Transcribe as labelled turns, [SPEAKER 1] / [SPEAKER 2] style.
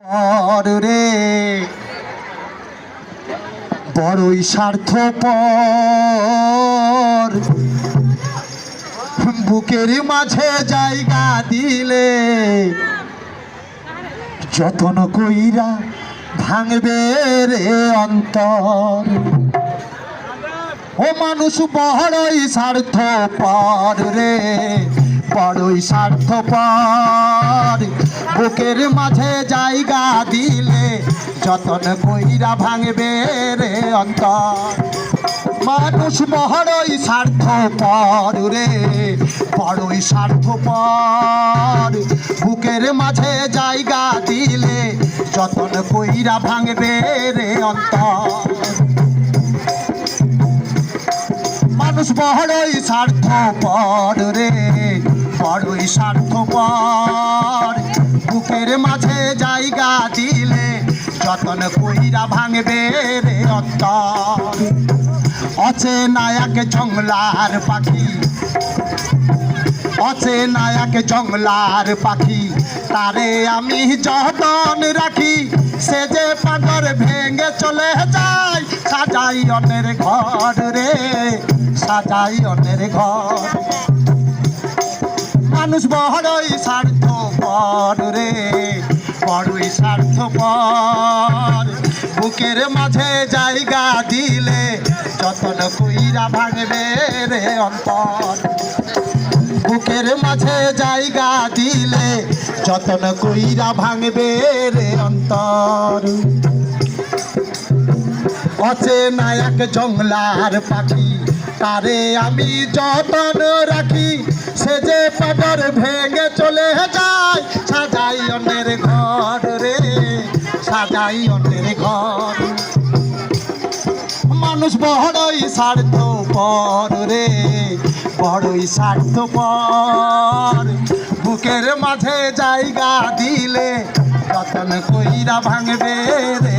[SPEAKER 1] রে বড়ই স্বার্থপর, বুকের মাঝে জায়গা দিলে যতন কইরা ভাঙবে রে অন্তর। ও মানুষ বড়ই স্বার্থপর রে, বড়ই স্বার্থপর, বুকের মাঝে জায়গা দিলে যতন কইরা ভাঙবে রে অন্তর। মানুষ বড়ই স্বার্থপর রে, বড়ই স্বার্থপর, বুকের মাঝে জায়গা দিলে যতন কইরা ভাঙবে রে অন্তর। মানুষ বড়ই স্বার্থপর রে, বড়ই স্বার্থপর, বুকের মাঝে জায়গা দিলে যতন কইরা ভাঙবে রে অন্তর। অচেনা এক জংলার পাখি, অচেনা এক জংলার পাখি, তারে আমি যতন রাখি, সে যে পাগর ভেঙে চলে যায়, সাজাই অন্যের ঘর রে, সাজাই অন্যের ঘর। মানুষ বড়ই স্বার্থপর রে, বড়ই স্বার্থপর, বুকের মাঝে জায়গা দিলে যতন কইরা ভাঙবে রে অন্তর। বুকের মাঝে জায়গা দিলে যতন কইরা ভাঙবে রে অন্তর। অচেনা এক জংলার পাখি, তারে আমি যতন রাখি, সে যে পাগর ভেঙে চলে যায়, সাজাই অন্যের ঘর রে, সাজাই অন্যের ঘর। মানুষ বড়ই স্বার্থপর রে, বড়ই স্বার্থপর, বুকের মাঝে জায়গা দিলে যতন কইরা ভাঙবে রে